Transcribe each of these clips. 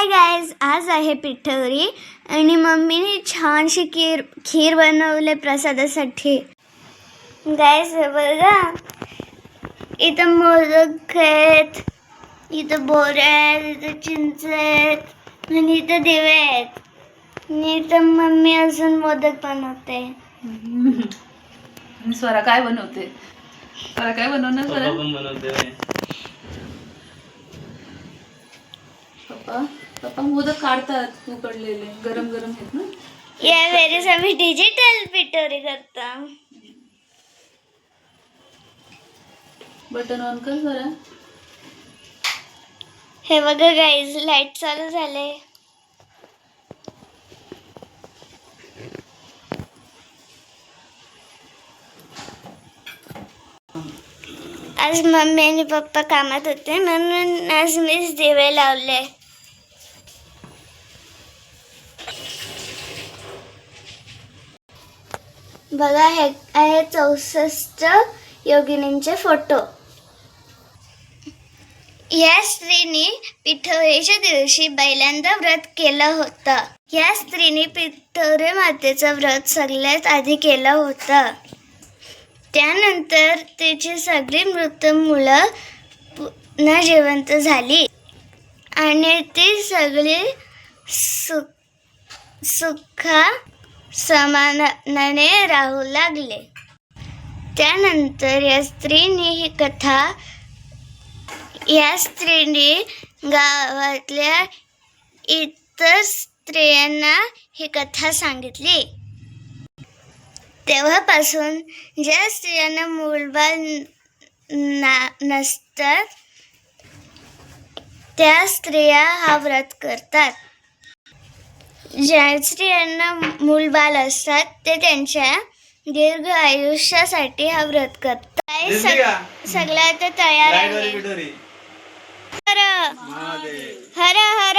Hi guys, आज आहे पिठोरी आणि मम्मीने छानशी खीर बनवले प्रसादासाठी. गाईज बघा, इथं मोदक आहेत, इथं बोऱ्या आहेत, इथं चिंच आहेत आणि इथं दिवे आहेत आणि इथं मम्मी अजून मोदक बनवते. स्वरा काय बनवते? स्वरा काय बनवणार? स्वरा बनवते. पप्पा मोदक काढतात उकडलेले, गरम गरम आहेत ना. या वेळेस आम्ही डिजिटल पिठोरी करतो. बटन ऑन कर जरा. हे बघा गाईज, लाईट चालू झाले. आज मम्मी आणि पप्पा कामात होते म्हणून आज मीच दिवे लावले. बघा, हे आहे 64 योगिनींचे फोटो. या स्त्रीने पिठोरीच्या दिवशी पहिल्यांदा व्रत केलं होतं. या स्त्रीने पिठोरी मातेचं व्रत सगळ्यात आधी केलं होतं. त्यानंतर तिची सगळी मृत मुलं पुन्हा जिवंत झाली आणि ती सगळी सुखा समाधानाने राहू लागले. त्यानंतर या स्त्रीने गावातल्या इतर स्त्रियांना ही कथा सांगितली. तेव्हापासून ज्या स्त्रियांना मूलबाळ नसतात त्या स्त्रिया हा व्रत करतात. ज्या स्त्रियांना मूलबाळ असतात ते त्यांच्या दीर्घ आयुष्यासाठी हा व्रत करतात. सगळं आता तयार आहे. हर हर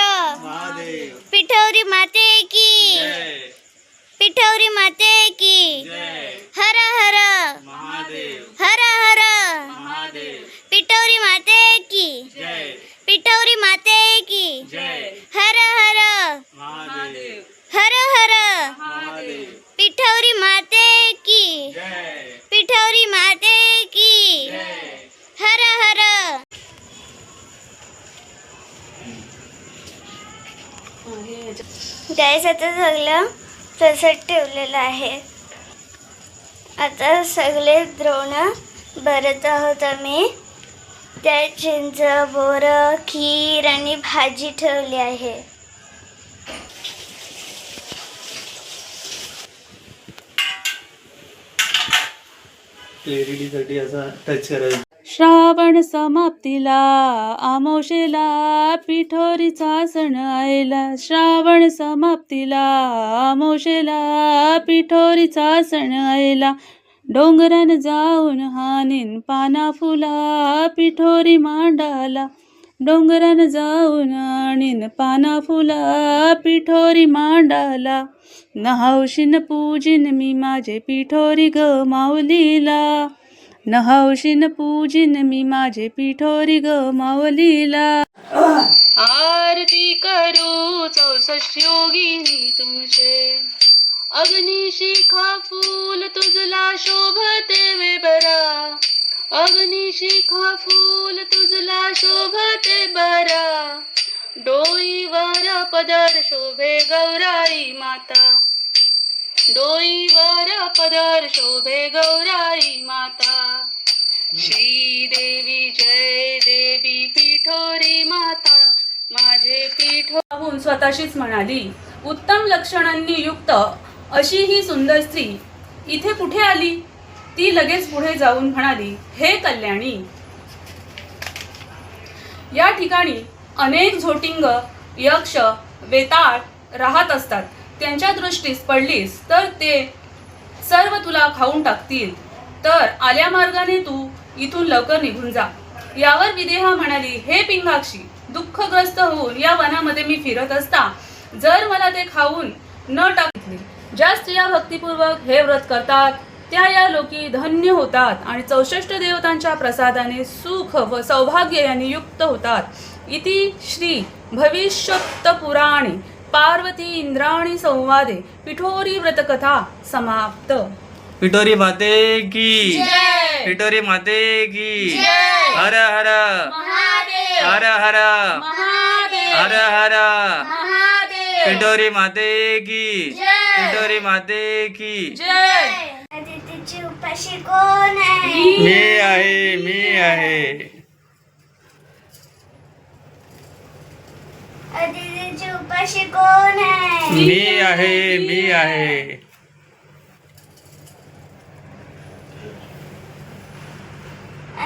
पिठोरी माते की, पिठोरी माते की, हर हर हर हर पिठोरी माते की, पिठोरी माते की, हर हर हर हर पिठोरी माते की, पिठोरी माते की, हर हर. गाईस, आता सगळं प्रसाद ठेवलेलं आहे. आता सगळे द्रोण भरत आहोत आम्ही. त्या चिंच, बोरं, खीर आणि भाजी ठेवली आहे. क्लॅरिटीसाठी असा टच करायचा. श्रावण समाप्तीला आमोशेला पिठोरीचा सण आयला. श्रावण समाप्तीला आमोशेला पिठोरीचा सण आयला. डोंगरान जाऊन हानीन पाना फुला पिठोरी मांडाला. डोंगरान जाऊन आणीन पाना फुला पिठोरी मांडाला. नहावशीन पूजिन मी माझे पिठोरी ग माऊलीला. नहावशीन पूजिन मी माझे पिठोरी ग माऊलीला. आरती करू 64 योगिनी तुमचे. अग्नी शिखा फूल तुझला शोभते वे बरा. अग्नी शिखा फूल तुझला शोभते बरा. डोईवर पदर शोभे गौराई माता. डोईवर पदर शोभे गौराई माता. श्रीदेवी जय देवी पिठोरी माता माझे पिठोरी. स्वतःशीच म्हणाली, उत्तम लक्षणांनी युक्त अशी ही सुंदर स्त्री इथे कुठे आली? ती लगेच पुढे जाऊन म्हणाली, हे कल्याणी, या ठिकाणी अनेक झोटिंग, यक्ष, वेताळ राहत असतात. त्यांच्या दृष्टीस पडलीस तर ते सर्व तुला खाऊन टाकतील. तर आल्या मार्गाने तू इथून लवकर निघून जा. यावर विदेहा म्हणाली, हे पिंगाक्षी, दुःखग्रस्त होऊन या वनामध्ये मी फिरत असता जर मला ते खाऊन न टाकले. ज्या स्त्रिया भक्तिपूर्वक हे व्रत करतात त्या या लोकी धन्य होतात आणि 64 देवतांच्या प्रसादाने सुख व सौभाग्य यांनी युक्त होतात. इति श्री भविष्योक्त पुराणे पार्वती इंद्राणी संवादे पिठोरी व्रतकथा समाप्त. पिठोरी माते की जय. पिठोरी माते की जय. हर हर महादेव. हर हर महादेव. हर हर महादेव. पिठोरी माते की जय. पिठोरी माते की जय. अदितीची उपाशी कोण आहे? मी आहे मी आहे अदितीची उपाशी कोण आहे? मी आहे मी आहे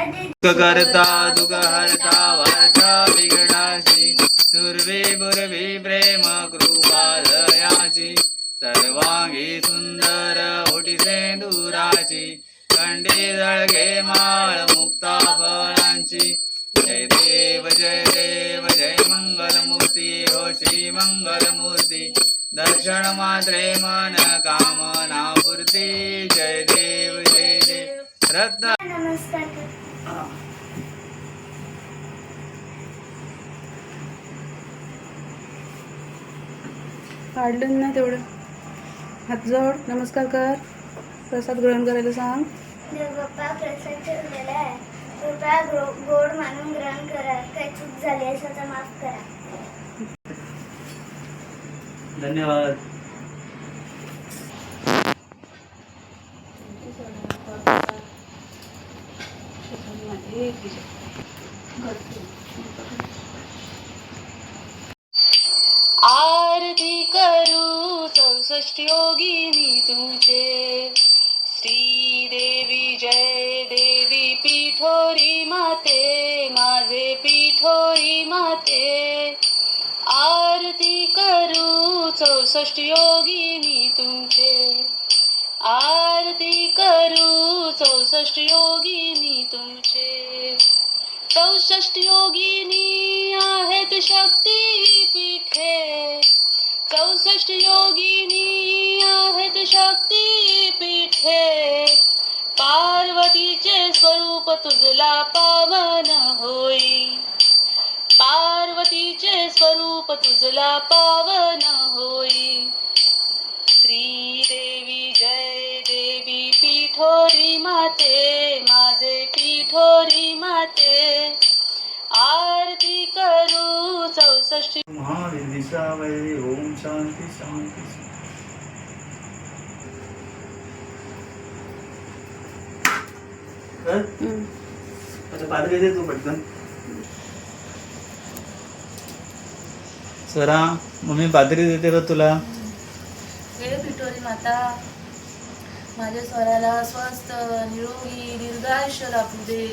अदिती करता दुःख हरता वार्ता विघ्नाची दुर्वे बुर्वी प्रेम कृपा दयाची सर्वांगी सुंदर ओटी सेंदुराची कंडी जळगे माळ मुक्ता फळांची जय देव जय मंगलमूर्ती हो श्री मंगलमूर्ती दर्शन मात्रे मन कामना पूर्ती जय देव रत्न नमस्कार कर. काढलं ना तेवढं. हात जोड, नमस्कार कर, प्रसाद ग्रहण करायला सांग. देवबाप्पा प्रसाद ठेवलेला आहे. कृपया गोड मानून ग्रहण करा. काही चूक झाली असेल तर माफ करा. धन्यवाद. आरती करू 64 योगिनी तुमचे. श्री देवी जय देवी पिठोरी माते माझे पिठोरी माते. आरती करू 64 योगिनी तुमचे. आरती करू 64 योगिनी तुमचे. 64 योगिनी आहेत शक्ती पीठे. 64 योगिनी आहेत शक्ती पीठे. पार्वतीचे स्वरूप तुझला पावन होई. पार्वतीचे स्वरूप तुझला पावन होई. श्री देवी जय देवी पिठोरी माते माझे पिठोरी माते. आरती करू 64 महाविसावय ओम शांती शांती. आता पादरी दे तू पटकन. स्वरा मम्मी पादरी देते का तुला? हे पिठोरी माता माझ्या स्वराला स्वस्थ निरोगी दीर्घायुष्य लाभू दे.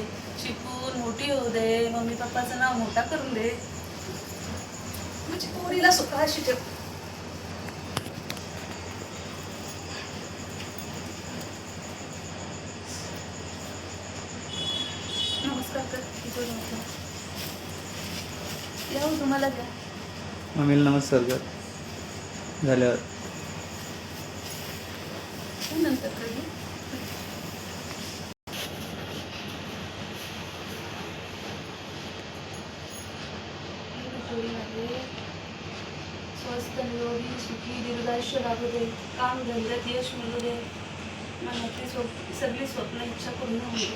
शिकून मोठी होऊ दे. मम्मी पप्पाचं नाव मोठा करून दे. माझी पोरीला स्वतःशी ठेव. नमस्कार कर पिठोरी माता. येऊ तुम्हाला द्या. मम्मीला नमस्कार कर झाल्यावर. नंतर कधी स्वस्त निरोगी सुखी दीर्घायुष्य लाभू दे. काम धंद्यात यश मिळू दे. मनातली सगळी स्वप्न इच्छा पूर्ण होऊ दे.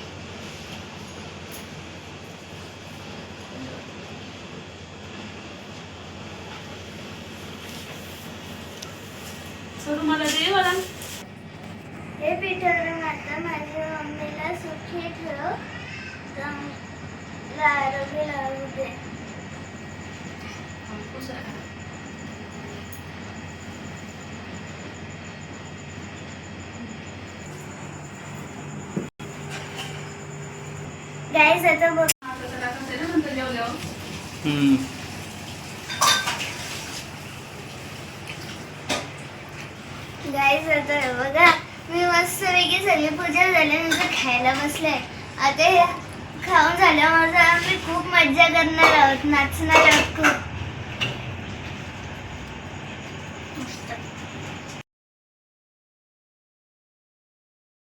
सोडू मला दे मला. हे पिठोरी माता माझ्या मम्मीला सुखी ठेव. चांगलं आरोग्य लावू दे. गाईज आता बघ. गाईज आता हे बघा मी मस्तपैकी सगळी पूजा झाल्यानंतर खायला बसले. आता हे खाऊन झाल्यावर आम्ही खूप मज्जा करणार आहोत. नाचणार आहोत खूप.